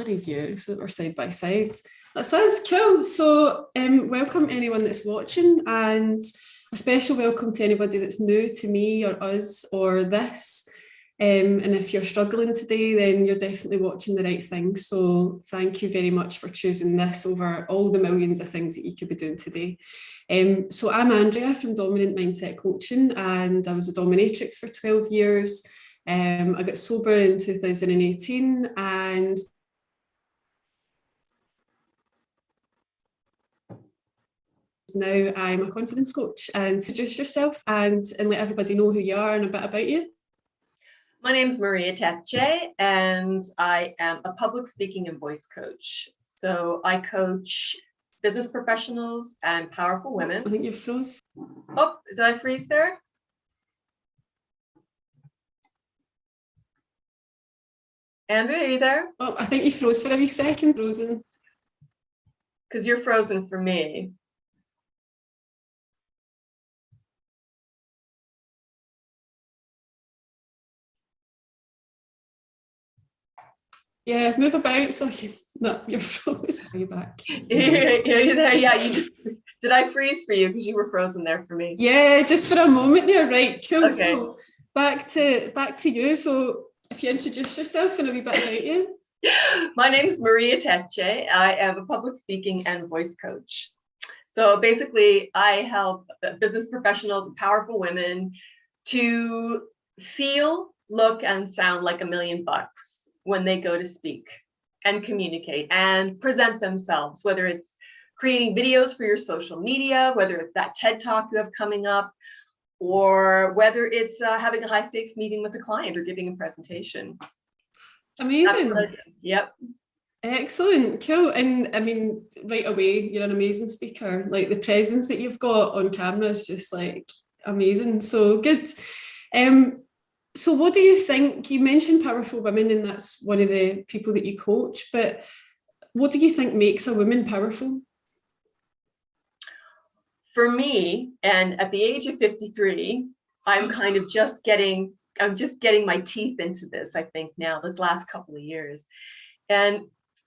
review, so we're side by side. That's us, cool. So welcome anyone that's watching, and a special welcome to anybody that's new to me or us or this. And if you're struggling today, then you're definitely watching the right thing. So thank you very much for choosing this over all the millions of things that you could be doing today. So I'm Andrea from Dominant Mindset Coaching, and I was a dominatrix for 12 years. I got sober in 2018, and now I'm a confidence coach. And introduce yourself and let everybody know who you are and a bit about you. My name is Maria Tecce, and I am a public speaking and voice coach. So I coach business professionals and powerful women. I think you froze. Oh, did I freeze there? Andrea, are you there? Oh, I think you froze for a wee second. Frozen. Because you're frozen for me. Yeah, move about so I can. No, you're froze. Are you back? You're there. Yeah, did I freeze for you because you were frozen there for me? Yeah, just for a moment there. Right, cool. Okay. So back to you. So if you introduce yourself and a wee bit about you. My name is Maria Tecce. I am a public speaking and voice coach. So basically, I help business professionals and powerful women to feel, look, and sound like $1 million when they go to speak and communicate and present themselves, whether it's creating videos for your social media, whether it's that TED Talk you have coming up, or whether it's having a high stakes meeting with a client or giving a presentation. Amazing. Yep. Excellent, cool. And I mean, right away, you're an amazing speaker. Like the presence that you've got on camera is just like amazing. So good. So what do you think? You mentioned powerful women, and that's one of the people that you coach, but what do you think makes a woman powerful? For me, and at the age of 53, I'm kind of just getting my teeth into this, I think now, this last couple of years. And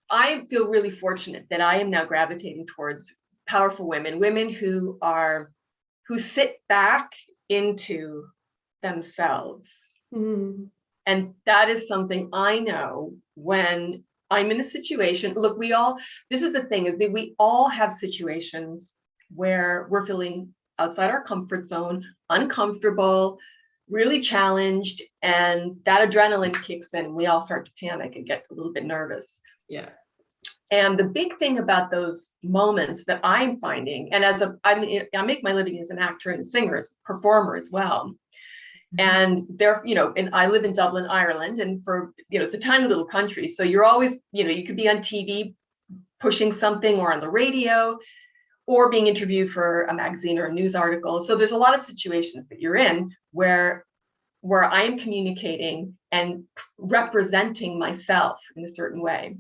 I feel really fortunate that I am now gravitating towards powerful women who sit back into themselves. Mm. And that is something I know when I'm in a situation. Look, this is the thing, is that we all have situations where we're feeling outside our comfort zone, uncomfortable, really challenged, and that adrenaline kicks in. We all start to panic and get a little bit nervous. Yeah. And the big thing about those moments that I'm finding, and I make my living as an actor and a singer, as a performer as well. And and I live in Dublin, Ireland, and it's a tiny little country. So you're always, you could be on TV pushing something, or on the radio, or being interviewed for a magazine or a news article. So there's a lot of situations that you're in where I am communicating and representing myself in a certain way.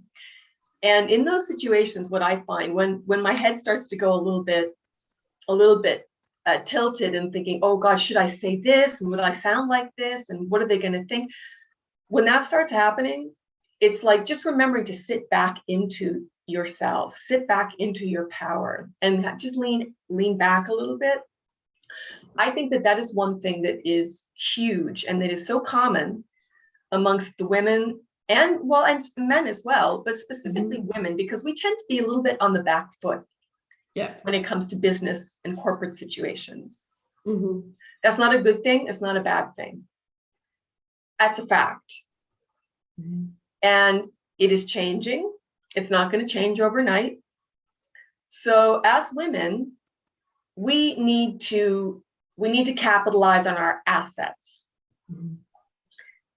And in those situations, what I find when my head starts to go a little bit tilted and thinking, oh gosh, should I say this? And would I sound like this? And what are they going to think? When that starts happening, it's like just remembering to sit back into yourself, sit back into your power, and just lean back a little bit. I think that is one thing that is huge and that is so common amongst the women and men as well, but specifically women, because we tend to be a little bit on the back foot. Yeah. When it comes to business and corporate situations. Mm-hmm. That's not a good thing. It's not a bad thing. That's a fact. Mm-hmm. And it is changing. It's not going to change overnight. So as women, we need to capitalize on our assets. Mm-hmm.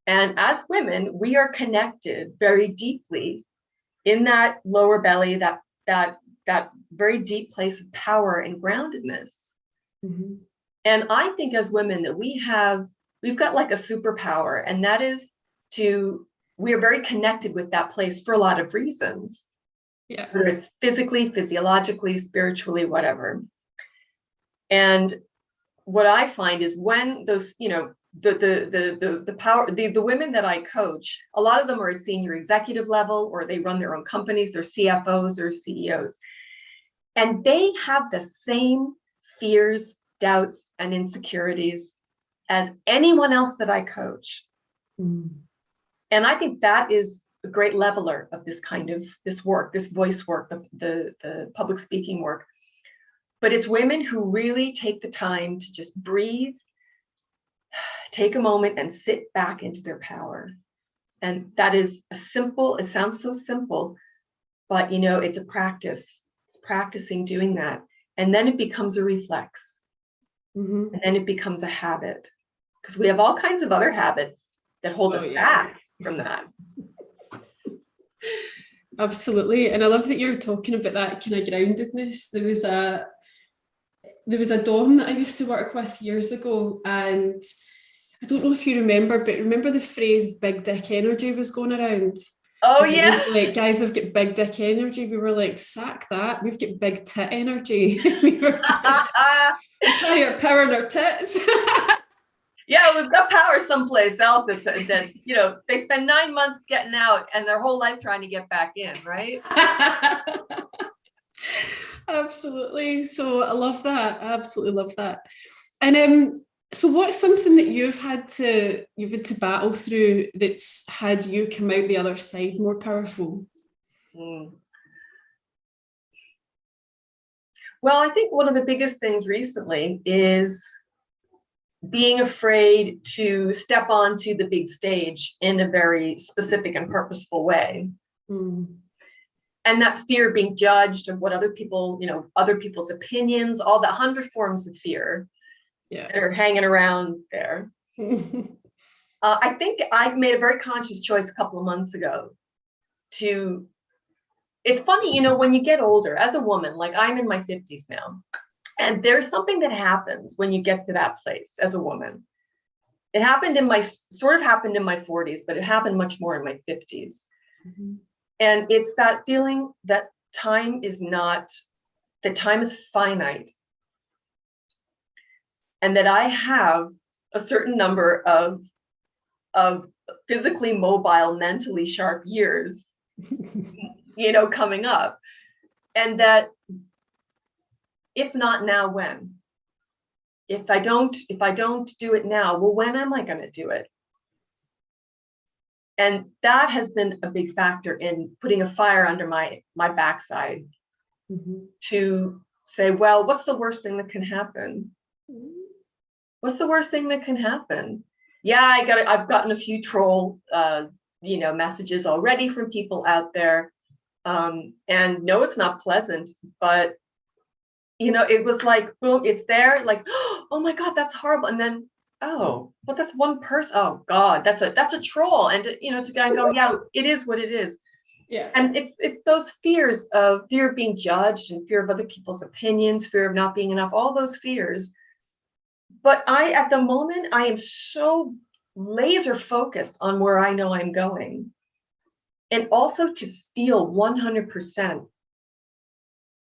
And as women, we are connected very deeply in that lower belly, that very deep place of power and groundedness. Mm-hmm. And I think as women that we've got like a superpower, and that is we are very connected with that place for a lot of reasons. Yeah. Whether it's physically, physiologically, spiritually, whatever. And what I find is when those, the power, the women that I coach, a lot of them are at senior executive level, or they run their own companies, they're CFOs or CEOs. And they have the same fears, doubts, and insecurities as anyone else that I coach. Mm. And I think that is a great leveler of this kind of this work, this voice work, the public speaking work. But it's women who really take the time to just breathe, take a moment and sit back into their power. And that is a simple, it sounds so simple, but it's a practice. It's practicing doing that. And then it becomes a reflex. Mm-hmm. And then it becomes a habit. Because we have all kinds of other habits that hold us back from that. Absolutely. And I love that you're talking about that kind of groundedness. There was a dom that I used to work with years ago, and I don't know if you remember, but remember the phrase big dick energy was going around? Oh, and yeah. It was like, guys have got big dick energy. We were like, sack that. We've got big tit energy. We were just, we carry our power in our tits. Yeah, we've got power someplace else that they spend 9 months getting out and their whole life trying to get back in, right? Absolutely. So I love that. I absolutely love that. And so what's something that you've had to battle through that's had you come out the other side more powerful? Well, I think one of the biggest things recently is being afraid to step onto the big stage in a very specific and purposeful way. Mm. And that fear of being judged, of what other people, other people's opinions, all the 100 forms of fear that are hanging around there. I think I made a very conscious choice a couple of months ago it's funny, when you get older as a woman, like I'm in my 50s now, and there's something that happens when you get to that place as a woman. It happened in my 40s, but it happened much more in my 50s. Mm-hmm. And it's that feeling that time is finite. And that I have a certain number of physically mobile, mentally sharp years, coming up. And that if not now, when? If I don't do it now, well, when am I going to do it? And that has been a big factor in putting a fire under my backside. Mm-hmm. To say, well, what's the worst thing that can happen? What's the worst thing that can happen? Yeah, I've gotten a few troll, messages already from people out there. And no, it's not pleasant, but it was like, boom, it's there, like, oh my God, that's horrible. And then, oh, but that's one person. Oh God, that's a troll. And to kind of go, yeah, it is what it is. Yeah. And it's those fears of fear of being judged and fear of other people's opinions, fear of not being enough, all those fears. But at the moment, I am so laser focused on where I know I'm going. And also to feel 100%.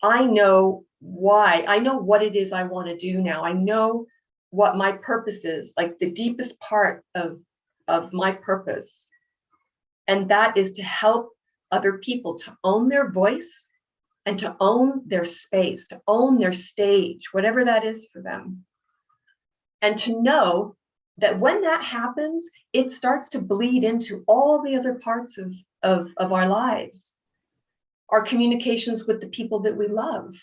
I know why. I know what it is I want to do now. I know what my purpose is, like the deepest part of my purpose. And that is to help other people to own their voice and to own their space, to own their stage, whatever that is for them. And to know that when that happens, it starts to bleed into all the other parts of our lives. Our communications with the people that we love,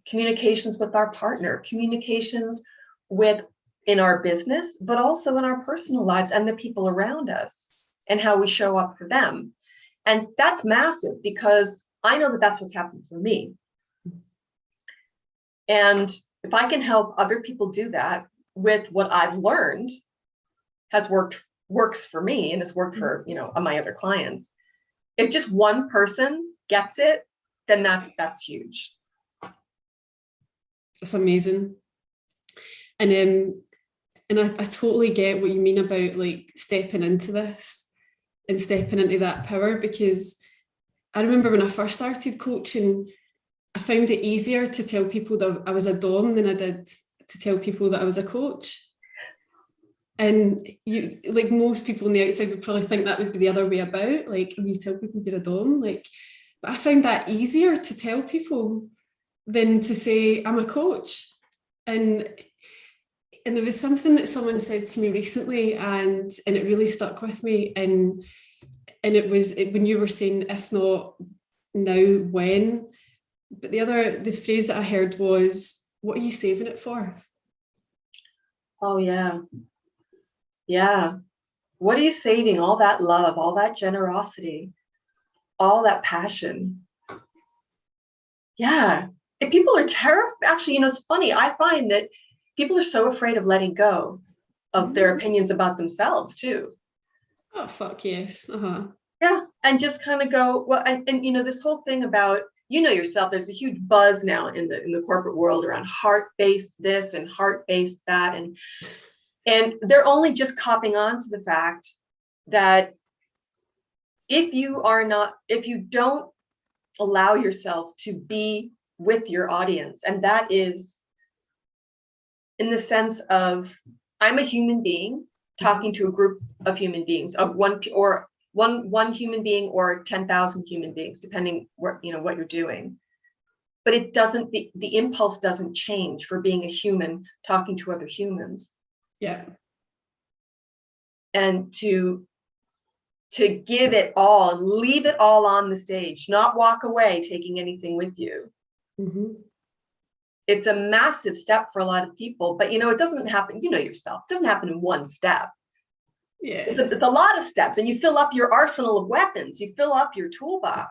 communications with our partner, communications in our business, but also in our personal lives and the people around us and how we show up for them. And that's massive because I know that that's what's happened for me. And if I can help other people do that with what I've learned works for me and has worked for, my other clients. If just one person gets it, then that's huge. It's amazing. And I totally get what you mean about like stepping into this and stepping into that power, because I remember when I first started coaching, I found it easier to tell people that I was a dom than I did to tell people that I was a coach. And you, like most people on the outside would probably think that would be the other way about, like when you tell people you're a dom, like, but I found that easier to tell people than to say I'm a coach. And there was something that someone said to me recently, and it really stuck with me. And it was when you were saying, if not now, when? But the phrase that I heard was, what are you saving it for? Oh, yeah. Yeah. What are you saving? All that love, all that generosity, all that passion. Yeah. And people are terrified. Actually, it's funny. I find that people are so afraid of letting go of their opinions about themselves too. Oh, fuck yes. Yeah. And just kind of go, well, and this whole thing about, yourself, there's a huge buzz now in the corporate world around heart-based this and heart-based that. And they're only just copping on to the fact that if you don't allow yourself to be with your audience, and that is in the sense of, I'm a human being talking to a group of human beings, of one human being or 10,000 human beings, depending what you're doing. But it doesn't, the impulse doesn't change for being a human talking to other humans. Yeah. And to give it all and leave it all on the stage, not walk away taking anything with you. Mm-hmm. It's a massive step for a lot of people, but it doesn't happen, yourself, it doesn't happen in one step. Yeah. It's a lot of steps, and you fill up your arsenal of weapons, you fill up your toolbox.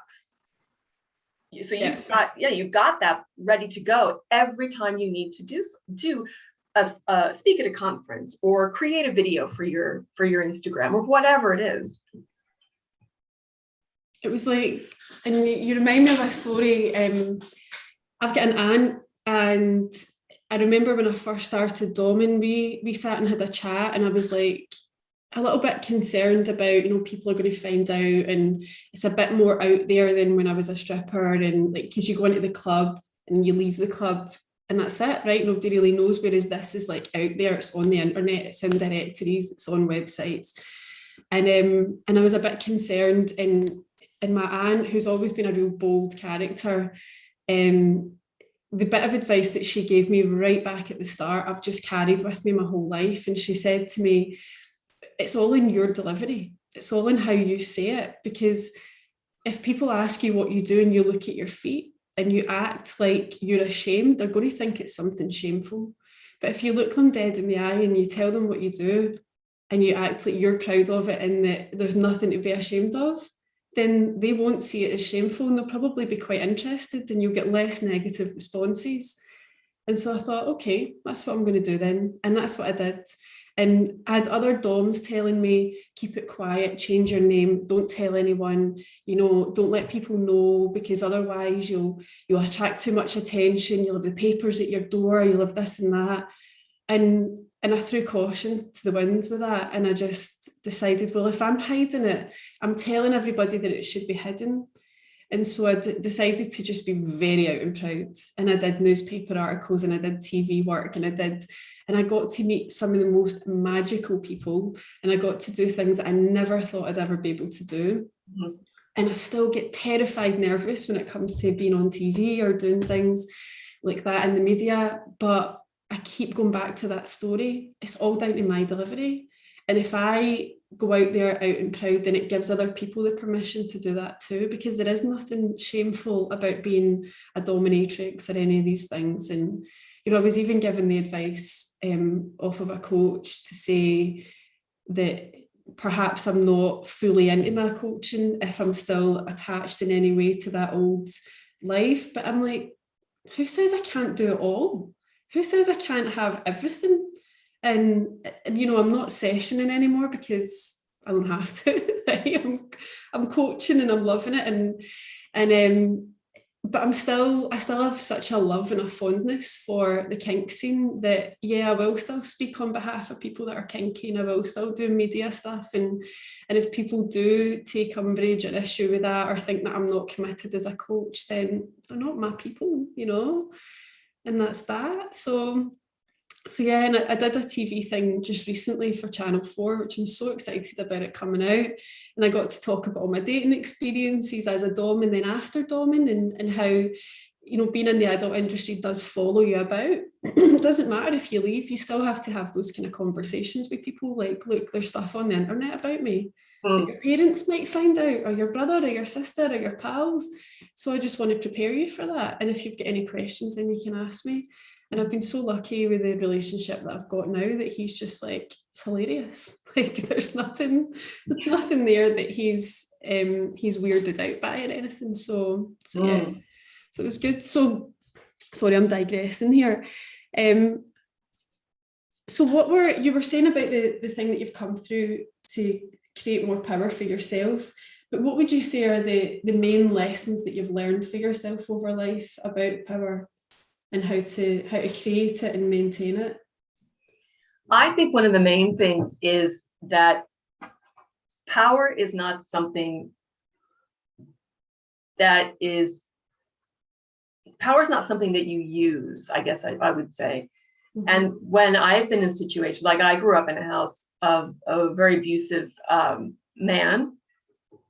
So you've got that ready to go every time you need to do speak at a conference or create a video for your Instagram or whatever it is. It was like, and you remind me of a story. I've got an aunt, and I remember when I first started doming, we sat and had a chat, and I was like a little bit concerned about, people are going to find out, and it's a bit more out there than when I was a stripper, and like, because you go into the club and you leave the club and that's it, right? Nobody really knows, whereas this is like out there, it's on the internet, it's in directories, it's on websites. And I was a bit concerned, and my aunt, who's always been a real bold character, the bit of advice that she gave me right back at the start, I've just carried with me my whole life. And she said to me, it's all in your delivery. It's all in how you say it. Because if people ask you what you do and you look at your feet and you act like you're ashamed, they're going to think it's something shameful. But if you look them dead in the eye and you tell them what you do and you act like you're proud of it and that there's nothing to be ashamed of, then they won't see it as shameful, and they'll probably be quite interested, and you'll get less negative responses. And so I thought, okay, that's what I'm going to do then. And that's what I did. And I had other doms telling me, keep it quiet, change your name, don't tell anyone, don't let people know, because otherwise you'll attract too much attention, you'll have the papers at your door, you'll have this and that. And I threw caution to the winds with that. And I just decided, well, if I'm hiding it, I'm telling everybody that it should be hidden. And so I decided to just be very out and proud. And I did newspaper articles, and I did TV work, and I got to meet some of the most magical people, and I got to do things that I never thought I'd ever be able to do. Mm-hmm. And I still get terrified nervous when it comes to being on TV or doing things like that in the media. But I keep going back to that story. It's all down to my delivery. And if I go out there out and proud, then it gives other people the permission to do that too, because there is nothing shameful about being a dominatrix or any of these things. And, I was even given the advice off of a coach to say that perhaps I'm not fully into my coaching if I'm still attached in any way to that old life. But I'm like, who says I can't do it all? Who says I can't have everything? And I'm not sessioning anymore because I don't have to. Right? I'm coaching and I'm loving it, but I still have such a love and a fondness for the kink scene that I will still speak on behalf of people that are kinky, and I will still do media stuff. And if people do take umbrage or issue with that or think that I'm not committed as a coach, then they're not my people, and that's that. So So yeah, and I did a TV thing just recently for Channel 4, which I'm so excited about it coming out. And I got to talk about all my dating experiences as a dom and then after doming, and how, you know, being in the adult industry does follow you about. It doesn't matter if you leave, you still have to have those kind of conversations with people like, look, there's stuff on the internet about me that your parents might find out, or your brother or your sister or your pals. So I just want to prepare you for that. And if you've got any questions, then you can ask me. And I've been so lucky with the relationship that I've got now that he's just like, it's hilarious. Like there's nothing there that he's weirded out by or anything. So yeah. So it was good. So sorry, I'm digressing here. So what you were saying about the thing that you've come through to create more power for yourself, but what would you say are the main lessons that you've learned for yourself over life about power and how to create it and maintain it? I think one of the main things is that power is not something that you use, I guess I would say. Mm-hmm. And when I've been in situations, like I grew up in a house of a very abusive man.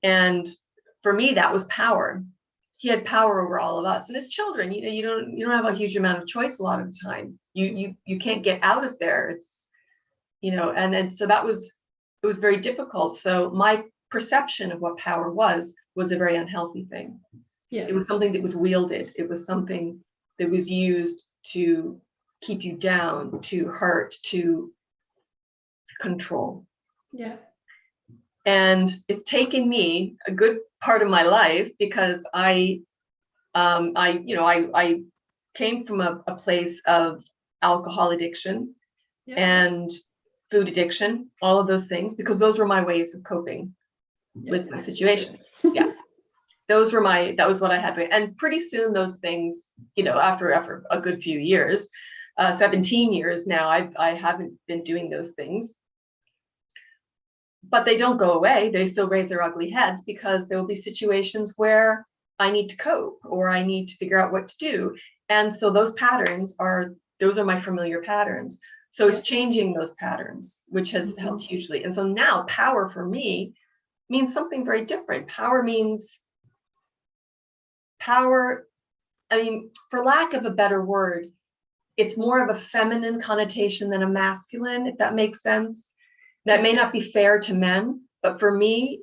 And for me, that was power. He had power over all of us. And as children, you don't have a huge amount of choice a lot of the time. You can't get out of there. It's, and so it was very difficult. So my perception of what power was a very unhealthy thing. Yeah. It was something that was wielded. It was something that was used to keep you down, to hurt, to control. Yeah. And it's taken me a good part of my life because I came from a place of alcohol addiction. Yeah. And food addiction, all of those things, because those were my ways of coping. Yeah. With my situation. Yeah. That was what I had to, and pretty soon those things, after a good few years, 17 years now, I haven't been doing those things. But they don't go away. They still raise their ugly heads because there will be situations where I need to cope or I need to figure out what to do. And so those are my familiar patterns. So it's changing those patterns, which has helped hugely. And so now power for me means something very different. Power, for lack of a better word, it's more of a feminine connotation than a masculine, if that makes sense. That may not be fair to men, but for me,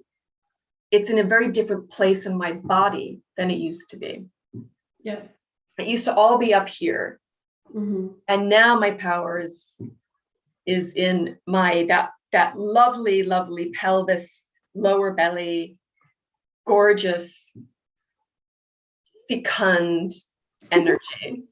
it's in a very different place in my body than it used to be. Yeah. It used to all be up here. Mm-hmm. And now my power is in that lovely, lovely pelvis, lower belly, gorgeous, fecund energy.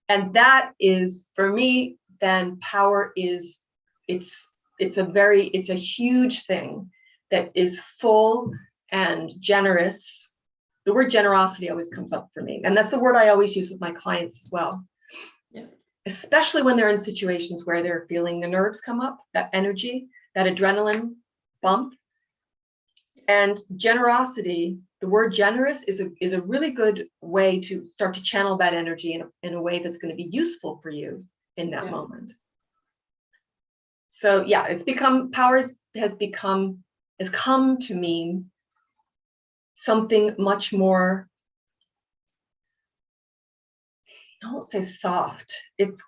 And that is, for me, then power is, it's a huge thing that is full and generous. The word generosity always comes up for me. And that's the word I always use with my clients as well. Yeah. Especially when they're in situations where they're feeling the nerves come up, that energy, that adrenaline bump. And generosity, the word generous is a really good way to start to channel that energy in a way that's going to be useful for you in that moment. So yeah, power has come to mean something much more, I won't say soft. It's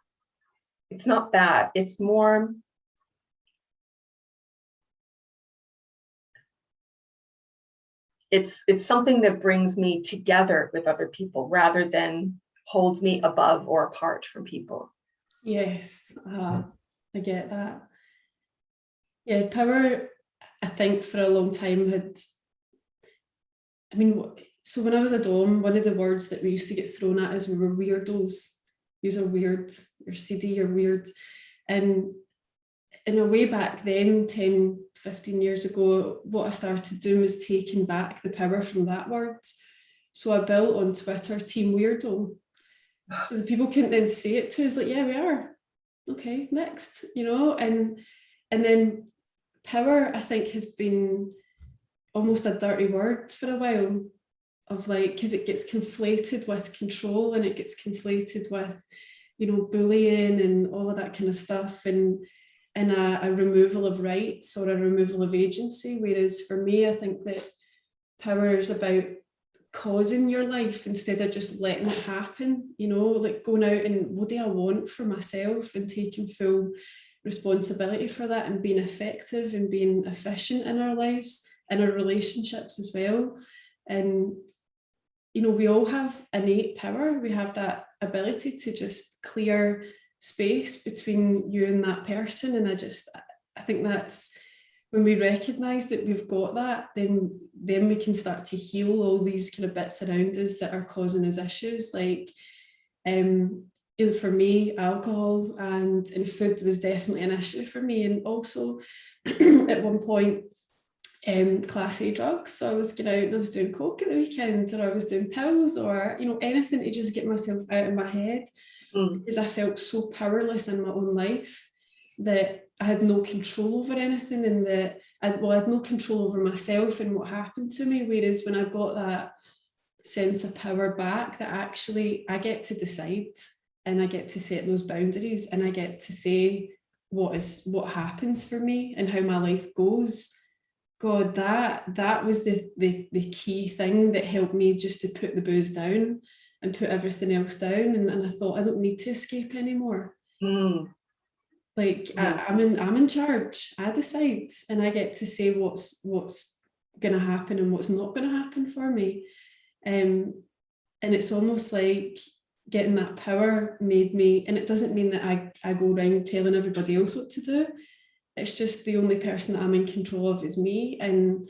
not that. It's more, it's something that brings me together with other people rather than holds me above or apart from people. Yes, I get that. Yeah, power, I think for a long time so when I was a dom, one of the words that we used to get thrown at is we were weirdos. You're weird, you're seedy, you're weird. And in a way back then, 10, 15 years ago, what I started doing was taking back the power from that word. So I built on Twitter, Team Weirdo. So the people couldn't then say it to us like, yeah, we are. Okay, next, and then power, I think, has been almost a dirty word for a while, of like, because it gets conflated with control and it gets conflated with bullying and all of that kind of stuff, and a removal of rights or a removal of agency. Whereas for me, I think that power is about causing your life instead of just letting it happen, like going out and what do I want for myself and taking full responsibility for that and being effective and being efficient in our lives, in our relationships as well. And we all have innate power. We have that ability to just clear space between you and that person. And I think that's when we recognize that we've got that, then we can start to heal all these kind of bits around us that are causing us issues. Like for me, alcohol and food was definitely an issue for me. And also at one point, class A drugs. So I was going out and I was doing coke at the weekend, or I was doing pills, or anything to just get myself out of my head, because I felt so powerless in my own life that I had no control over anything, and that I had no control over myself and what happened to me. Whereas when I got that sense of power back, that actually I get to decide and I get to set those boundaries and I get to say what happens for me and how my life goes. God, that was the key thing that helped me just to put the booze down and put everything else down. And I thought, I don't need to escape anymore. Like I'm in charge. I decide, and I get to say what's going to happen and what's not going to happen for me. And it's almost like getting that power made me, and it doesn't mean that I go around telling everybody else what to do. It's just the only person that I'm in control of is me, and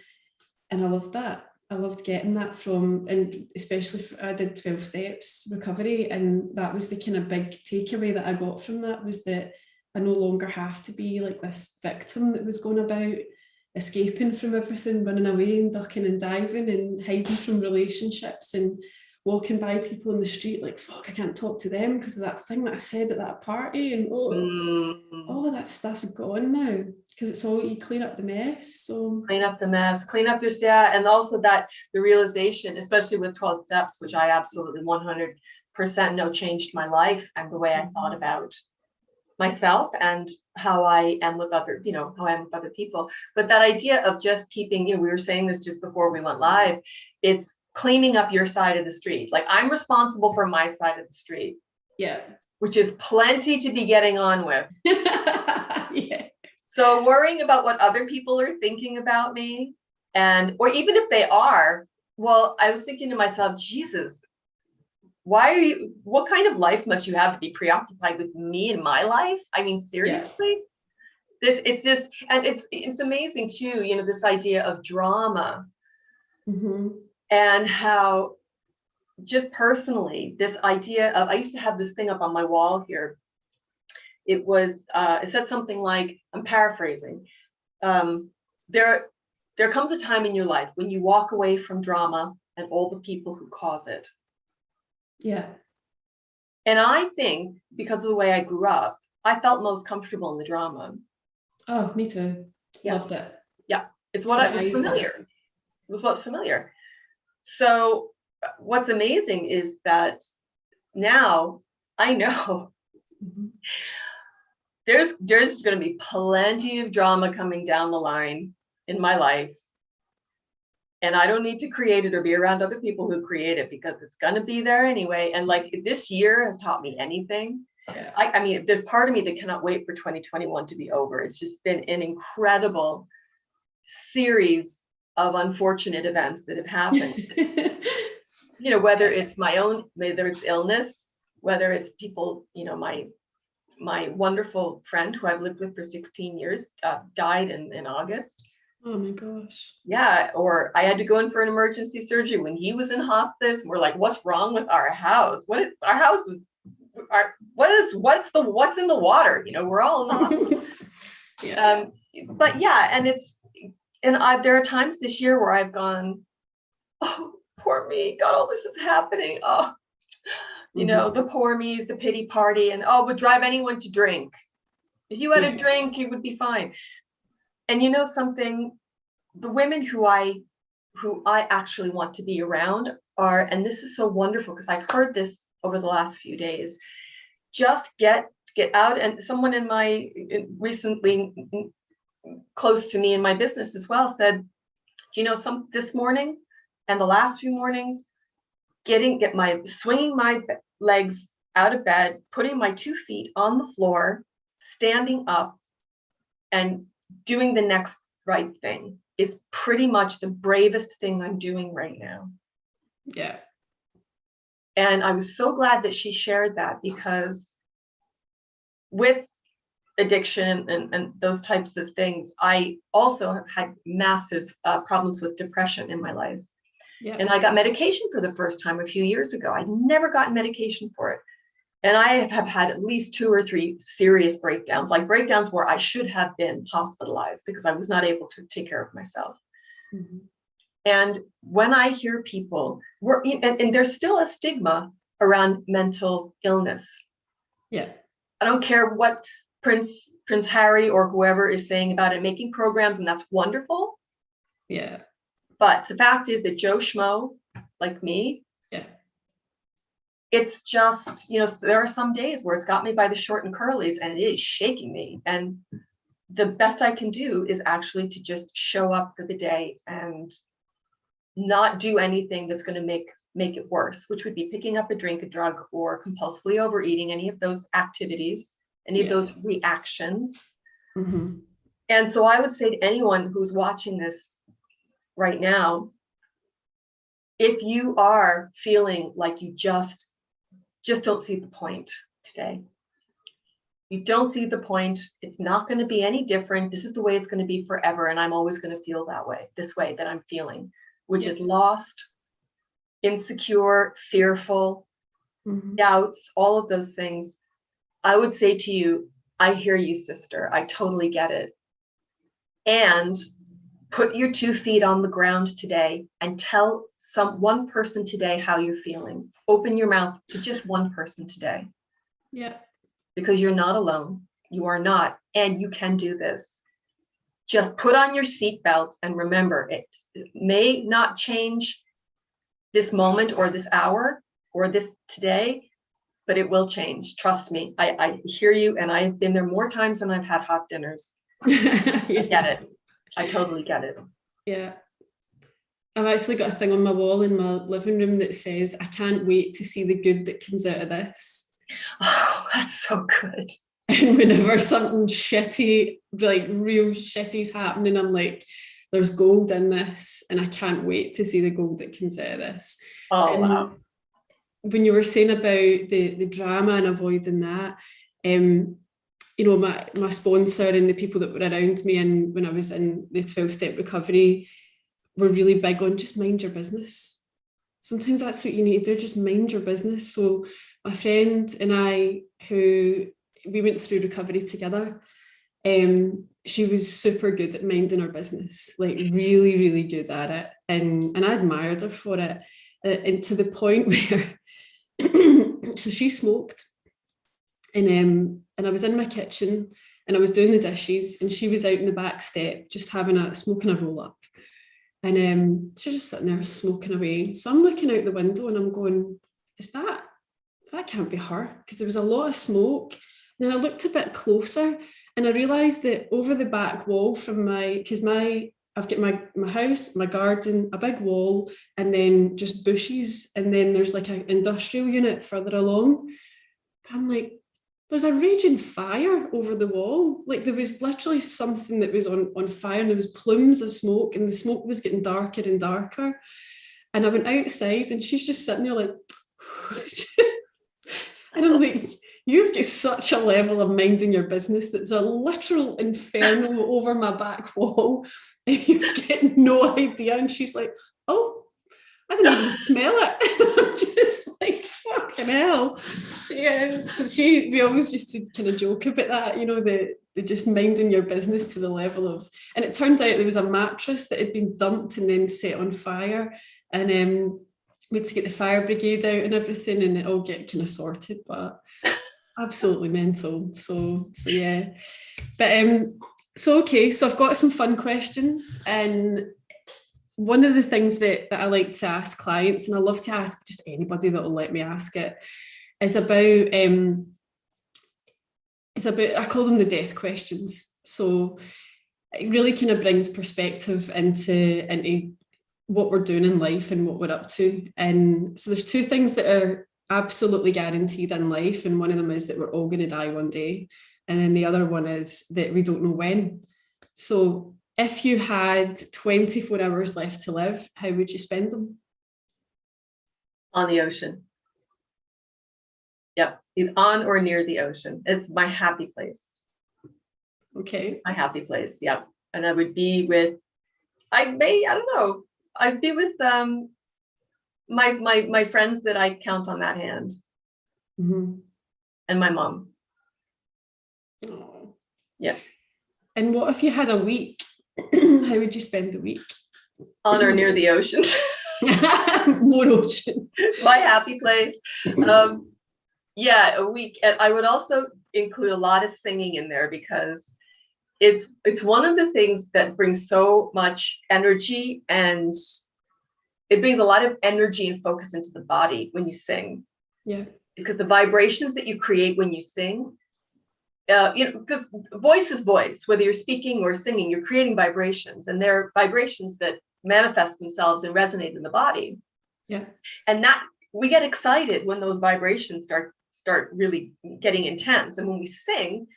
I loved that. I loved getting that and especially I did 12 steps recovery, and that was the kind of big takeaway that I got from that, was that I no longer have to be like this victim that was going about escaping from everything, running away and ducking and diving and hiding from relationships and walking by people in the street like, fuck, I can't talk to them because of that thing that I said at that party. And all of that stuff's gone now, because it's all, you clean up the mess. So clean up the mess, clean up your, yeah. And also that the realization, especially with 12 steps, which I absolutely 100% know changed my life and the way I thought about myself and how I am with other, how I am with other people. But that idea of just keeping, we were saying this just before we went live, it's cleaning up your side of the street. Like, I'm responsible for my side of the street. Yeah. Which is plenty to be getting on with. Yeah. So worrying about what other people are thinking about me, or even if they are, well, I was thinking to myself, Jesus, what kind of life must you have to be preoccupied with me and my life? I mean, seriously? Yeah. It's amazing too, this idea of drama. And how just personally, this idea of, I used to have this thing up on my wall here. It said something like, I'm paraphrasing. There comes a time in your life when you walk away from drama and all the people who cause it. Yeah. And I think because of the way I grew up, I felt most comfortable in the drama. Oh, me too. Yeah. Loved it. Yeah. It's what was familiar. It was what's familiar. So what's amazing is that now I know there's going to be plenty of drama coming down the line in my life. And I don't need to create it or be around other people who create it, because it's going to be there anyway. And like, this year has taught me anything. Yeah. I mean, there's part of me that cannot wait for 2021 to be over. It's just been an incredible series of unfortunate events that have happened. Whether it's illness, whether it's people, my wonderful friend who I've lived with for 16 years died in August. Oh my gosh. Yeah. Or I had to go in for an emergency surgery when he was in hospice. We're like, what's wrong with our house? What's in the water? We're all in the hospital. Yeah. But yeah, there are times this year where I've gone, oh, poor me, God, all this is happening. Oh, the poor me's, the pity party, and would drive anyone to drink. If you had a drink, it would be fine. And something, the women who I actually want to be around are, and this is so wonderful because I've heard this over the last few days, just get out. And someone recently close to me in my business as well said, this morning and the last few mornings, swinging my legs out of bed, putting my 2 feet on the floor, standing up and doing the next right thing is pretty much the bravest thing I'm doing right now. Yeah. And I was so glad that she shared that, because with addiction and those types of things, I also have had massive problems with depression in my life. Yeah. And I got medication for the first time a few years ago. I'd never gotten medication for it. And I have had at least 2 or 3 serious breakdowns, like breakdowns where I should have been hospitalized because I was not able to take care of myself. Mm-hmm. And when I hear people, and there's still a stigma around mental illness. Yeah. I don't care what Prince Harry or whoever is saying about it, making programs, and that's wonderful. Yeah. But the fact is that Joe Schmo, like me, yeah, it's just, there are some days where it's got me by the short and curlies and it is shaking me. And the best I can do is actually to just show up for the day and not do anything that's going to make it worse, which would be picking up a drink, a drug, or compulsively overeating, any of those activities, any of those reactions. Mm-hmm. And so I would say to anyone who's watching this right now, if you are feeling like you just don't see the point today, you don't see the point, it's not going to be any different. This is the way it's going to be forever. And I'm always going to feel this way that I'm feeling, which is lost, insecure, fearful, doubts, all of those things. I would say to you, I hear you, sister. I totally get it. And put your 2 feet on the ground today and tell one person today how you're feeling. Open your mouth to just one person today. Yeah. Because you're not alone. You are not. And you can do this. Just put on your seatbelt and remember, it may not change this moment or this hour or this today, but it will change. Trust me. I hear you, and I've been there more times than I've had hot dinners. I get it. I totally get it. Yeah. I've actually got a thing on my wall in my living room that says, I can't wait to see the good that comes out of this. Oh, that's so good. And whenever something shitty, like real shitty's happening, I'm like, there's gold in this, and I can't wait to see the gold that comes out of this. Oh, wow. When you were saying about the drama and avoiding that, my sponsor and the people that were around me, and when I was in the 12-step recovery, were really big on just mind your business. Sometimes that's what you need to do, just mind your business. So my friend and I, who we went through recovery together, she was super good at minding her business, like really, really good at it. And I admired her for it. And to the point where, so she smoked, and I was in my kitchen and I was doing the dishes, and she was out in the back step just smoking a roll up. And she's just sitting there smoking away. So I'm looking out the window and I'm going, that can't be her, because there was a lot of smoke. And then I looked a bit closer and I realised that over the back wall from I've got my house, my garden, a big wall, and then just bushes, and then there's like an industrial unit further along. I'm like, there's a raging fire over the wall. Like there was literally something that was on fire, and there was plumes of smoke, and the smoke was getting darker and darker. And I went outside and she's just sitting there like, and I'm like, you've got such a level of minding your business that's a literal inferno over my back wall, and you've got no idea. And she's like, oh, I didn't even smell it. And I'm just like, fucking hell. Yeah. So we always just to kind of joke about that, the just minding your business to the level of, and it turned out there was a mattress that had been dumped and then set on fire. And we had to get the fire brigade out and everything, and it all get kind of sorted, but absolutely mental. So yeah. But okay, so I've got some fun questions, and one of the things that I like to ask clients, and I love to ask just anybody that will let me ask it, is about it's about, I call them the death questions. So it really kind of brings perspective into what we're doing in life and what we're up to. And so there's two things that are absolutely guaranteed in life. And one of them is that we're all going to die one day. And then the other one is that we don't know when. So if you had 24 hours left to live, how would you spend them? On the ocean. Yep, he's on or near the ocean. It's my happy place. Okay. My happy place, yep. And I would be with, I'd be with my friends that I count on that hand. Mm-hmm. And my mom. Oh. Yeah. And what if you had a week? How would you spend the week? On or near the ocean. More ocean. My happy place. Yeah, a week. And I would also include a lot of singing in there because it's one of the things that brings so much energy, and it brings a lot of energy and focus into the body when you sing. Yeah. Because the vibrations that you create when you sing, because voice is voice, whether you're speaking or singing, you're creating vibrations, and they're vibrations that manifest themselves and resonate in the body. Yeah. And that we get excited when those vibrations start really getting intense. And when we sing,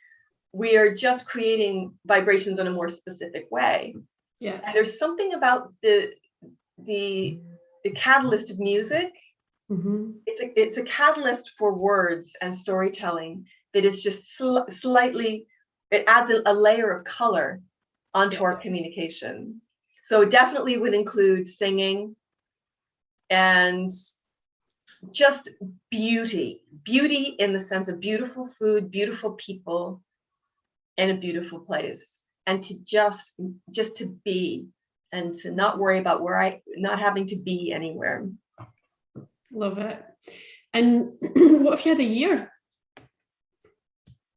we are just creating vibrations in a more specific way. Yeah. And there's something about the catalyst of music. Mm-hmm. It's a catalyst for words and storytelling that is just slightly, it adds a layer of color onto our communication. So it definitely would include singing and just beauty in the sense of beautiful food, beautiful people, and a beautiful place. And to just to be, and to not worry about not having to be anywhere. Love it. And what if you had a year?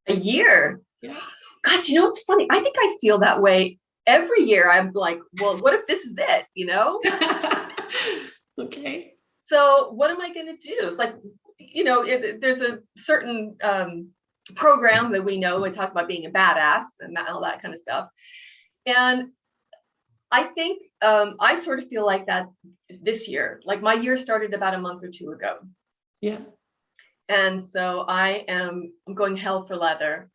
A year? Yeah. God, you know what's funny? I think I feel that way every year. I'm like, well, what if this is it? You know? Okay. So what am I going to do? It's like, there's a certain program that we know and talk about being a badass and all that kind of stuff. And I think I sort of feel like that this year. Like my year started about a month or two ago. Yeah. And so I'm going hell for leather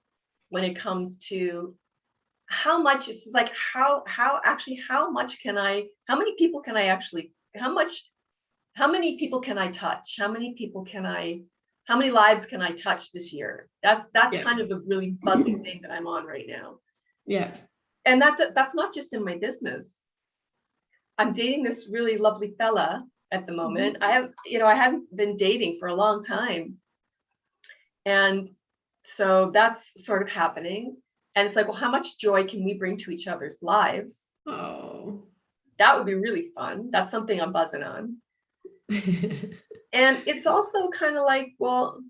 when it comes to how much, it's like how many people can I touch? How many lives can I touch this year? That's kind of a really buzzing thing that I'm on right now. Yeah. And that's not just in my business. I'm dating this really lovely fella at the moment. Mm-hmm. I haven't been dating for a long time. And so that's sort of happening. And it's like, well, how much joy can we bring to each other's lives? Oh. That would be really fun. That's something I'm buzzing on. And it's also kind of like, well,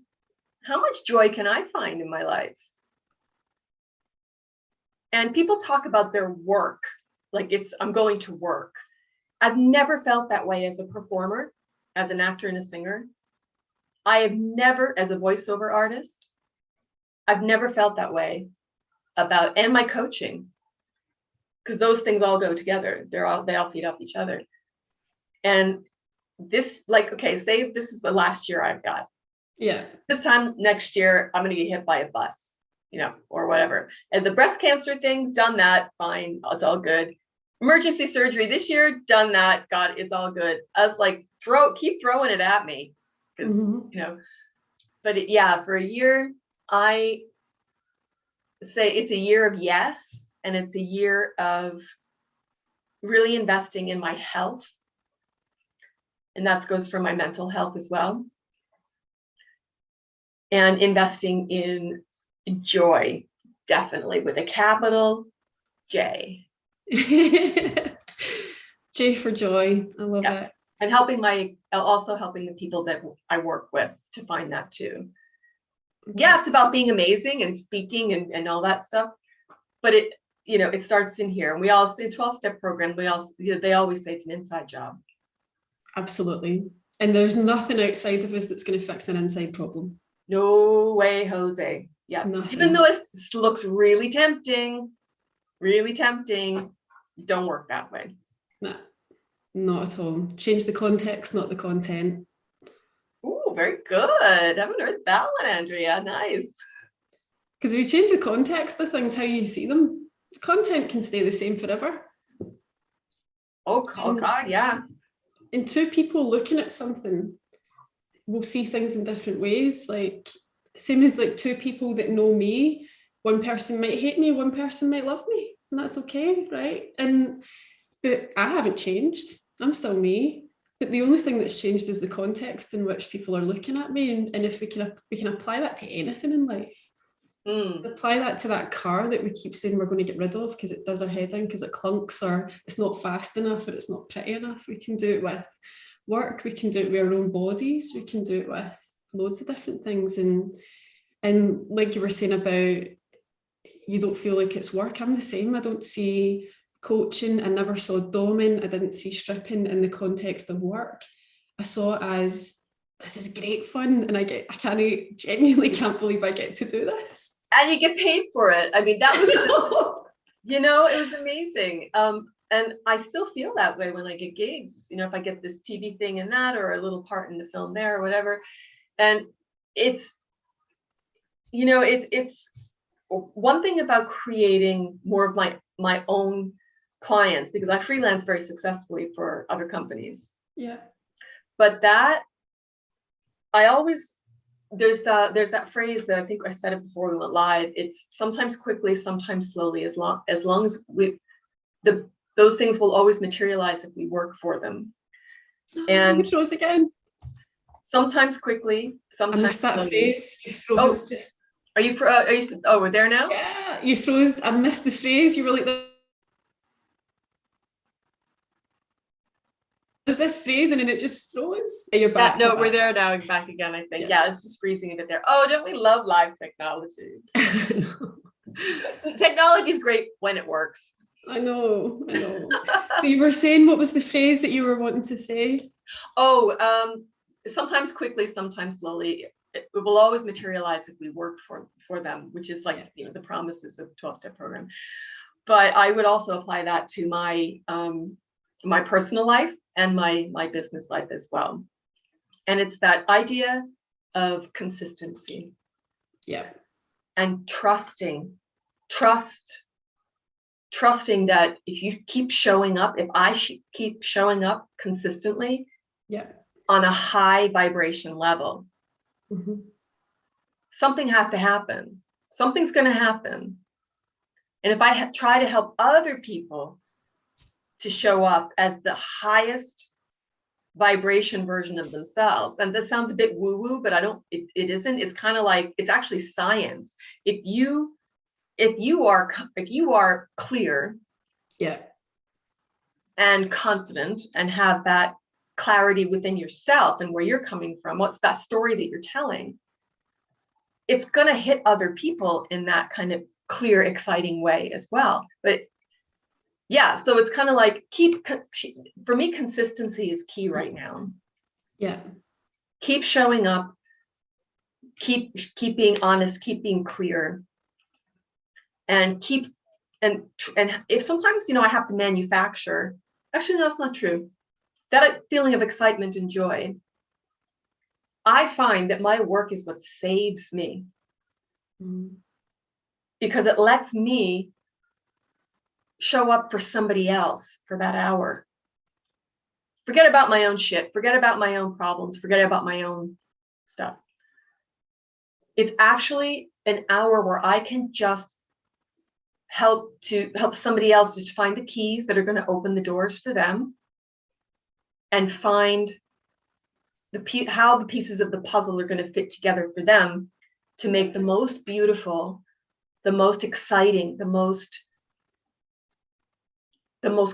how much joy can I find in my life? And people talk about their work, like I'm going to work. I've never felt that way as a performer, as an actor and a singer. I have never, as a voiceover artist, I've never felt that way and my coaching, because those things all go together. They all feed off each other. And this, like, okay, say this is the last year I've got. Yeah. This time next year, I'm going to get hit by a bus, or whatever. And the breast cancer thing, done that, fine, it's all good. Emergency surgery this year, done that, God, it's all good. I was like, keep throwing it at me, because But for a year, I say it's a year of yes, and it's a year of really investing in my health. And that goes for my mental health as well. And investing in joy, definitely, with a capital J. J for joy. I love it. And also helping the people that I work with to find that too. Okay. Yeah, it's about being amazing and speaking and all that stuff. But it starts in here. And we all say 12-step program, they always say it's an inside job. Absolutely. And there's nothing outside of us that's going to fix an inside problem. No way, Jose. Yeah. Nothing. Even though it looks really tempting, don't work that way. Nah, not at all. Change the context, not the content. Ooh, very good. I haven't heard that one, Andrea. Nice. Because if you change the context of things, how you see them, the content can stay the same forever. Oh God, yeah. And two people looking at something will see things in different ways. Like, same as like two people that know me, one person might hate me, one person might love me, and that's okay, right? But I haven't changed. I'm still me. But the only thing that's changed is the context in which people are looking at me. And if we can apply that to anything in life. Apply that to that car that we keep saying we're going to get rid of because it does our head in, because it clunks, or it's not fast enough, or it's not pretty enough. We can do it with work, we can do it with our own bodies, we can do it with loads of different things. And like you were saying about you don't feel like it's work, I'm the same. I don't see coaching, I never saw doming, I didn't see stripping in the context of work. I saw it as, this is great fun, and I genuinely can't believe I get to do this. And you get paid for it. I mean, that was, it was amazing. And I still feel that way when I get gigs, if I get this TV thing and that, or a little part in the film there or whatever. And it's one thing about creating more of my own clients, because I freelance very successfully for other companies. Yeah. But that I always, there's that phrase that I think I said it before we went live. It's sometimes quickly, sometimes slowly, as long as those things will always materialize if we work for them. And you froze again. Sometimes quickly, sometimes I missed that slowly. phrase. You froze. Just. Are you? Oh, we're there now. Yeah, you froze. I missed the phrase. You were like, there's this phrase, and then it just froze. You're back. No, you're we're back. there now. Back again, I think. Yeah, it's just freezing a bit there. Oh, don't we love live technology? Technology is great when it works. I know. So you were saying, what was the phrase that you were wanting to say? Oh, sometimes quickly, sometimes slowly. It will always materialize if we work for them, which is like the promises of the 12-step program. But I would also apply that to my my personal life and my business life as well. And it's that idea of consistency. Yeah. And trusting that if you keep showing up, if I keep showing up consistently, on a high vibration level, something has to happen. Something's going to happen. And if I try to help other people to show up as the highest vibration version of themselves, and this sounds a bit woo-woo, but it isn't. It's kind of like, it's actually science. If you are clear, and confident, and have that clarity within yourself and where you're coming from, what's that story that you're telling, it's going to hit other people in that kind of clear, exciting way as well. But yeah, so it's kind of like, for me, consistency is key right now. Yeah. Keep showing up, keep being honest, keep being clear, and if sometimes, I have to manufacture, actually, no, that's not true. That feeling of excitement and joy, I find that my work is what saves me. Because it lets me show up for somebody else for that hour. Forget about my own shit, forget about my own problems, forget about my own stuff. It's actually an hour where I can just help somebody else just find the keys that are going to open the doors for them, and find how the pieces of the puzzle are going to fit together for them to make the most beautiful, the most exciting, the most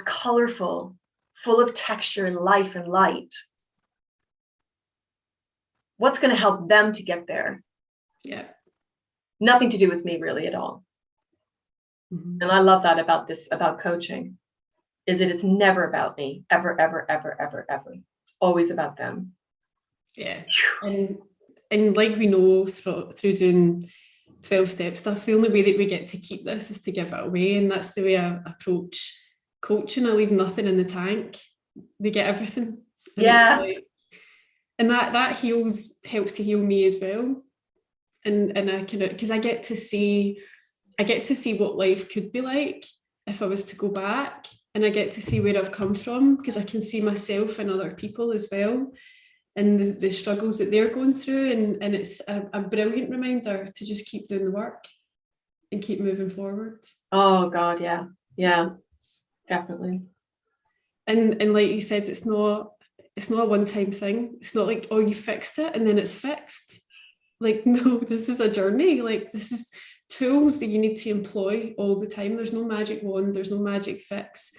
colorful, full of texture and life and light. What's going to help them to get there? Yeah. Nothing to do with me really at all. And I love that about coaching, is that it's never about me, ever, ever, ever, ever, ever. It's always about them. Yeah. And like we know through doing 12 step stuff, the only way that we get to keep this is to give it away. And that's the way I approach coaching. I leave nothing in the tank. They get everything. And Yeah. it's like, and that helps to heal me as well. And I can, because I get to see what life could be like if I was to go back, and I get to see where I've come from, because I can see myself and other people as well, and the struggles that they're going through. And it's a brilliant reminder to just keep doing the work and keep moving forward. Oh God, yeah. Yeah, definitely. And like you said, it's not a one-time thing. It's not like, oh, you fixed it and then it's fixed. Like, no, this is a journey. Like, this is tools that you need to employ all the time. There's no magic wand, there's no magic fix.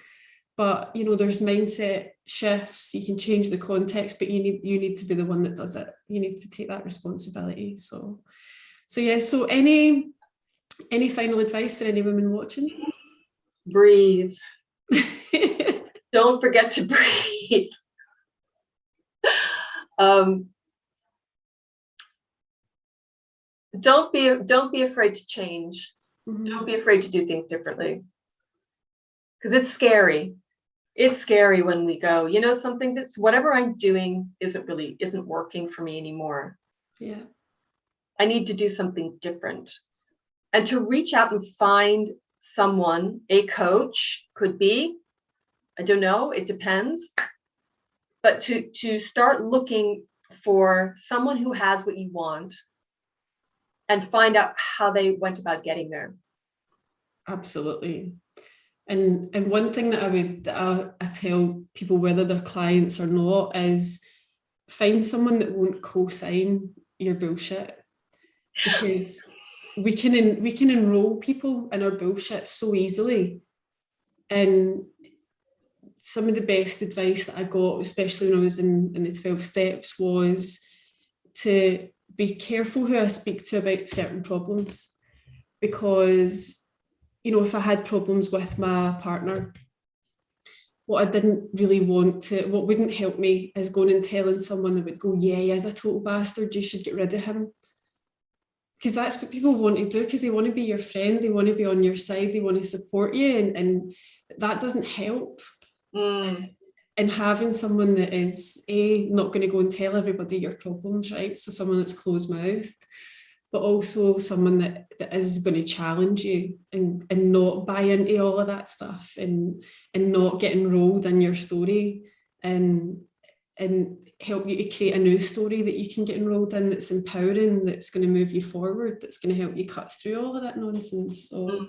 But there's mindset shifts. You can change the context, but you need to be the one that does it. You need to take that responsibility. So yeah. So any final advice for any women watching? Breathe. Don't forget to breathe. Don't be afraid to change. Mm-hmm. Don't be afraid to do things differently, because it's scary. It's scary when we go, something that's whatever I'm doing isn't working for me anymore. Yeah. I need to do something different. And to reach out and find someone, a coach could be, I don't know, it depends. But to start looking for someone who has what you want and find out how they went about getting there. Absolutely. And one thing that I tell people, whether they're clients or not, is find someone that won't co-sign your bullshit, because we can enroll people in our bullshit so easily. And some of the best advice that I got, especially when I was in the 12 steps, was to be careful who I speak to about certain problems, because if I had problems with my partner, what I didn't really want to, what wouldn't help me, is going and telling someone that would go, yeah, he is a total bastard, you should get rid of him. Because that's what people want to do, because they want to be your friend, they want to be on your side, they want to support you, and that doesn't help. And having someone that is not going to go and tell everybody your problems, right? So someone that's closed-mouthed, but also someone that is going to challenge you and not buy into all of that stuff, and not get enrolled in your story, and help you to create a new story that you can get enrolled in, that's empowering, that's going to move you forward, that's going to help you cut through all of that nonsense. So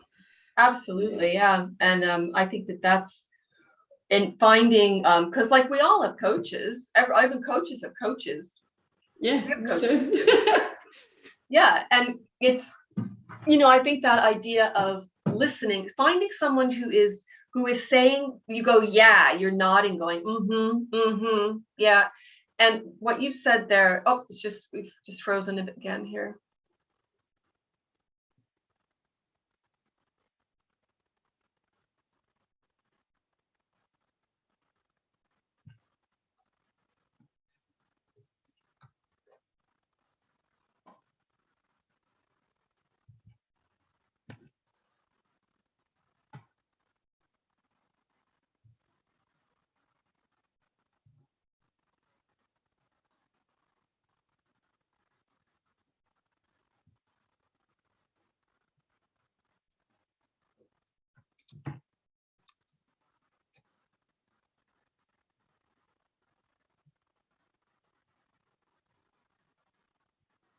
absolutely, yeah. And I think that's in finding, because like we all have coaches, even coaches have coaches. Yeah, we have coaches too. Yeah, and it's, I think that idea of listening, finding someone who is saying, you go, yeah, you're nodding, going, yeah. And what you've said there, we've just frozen it again here.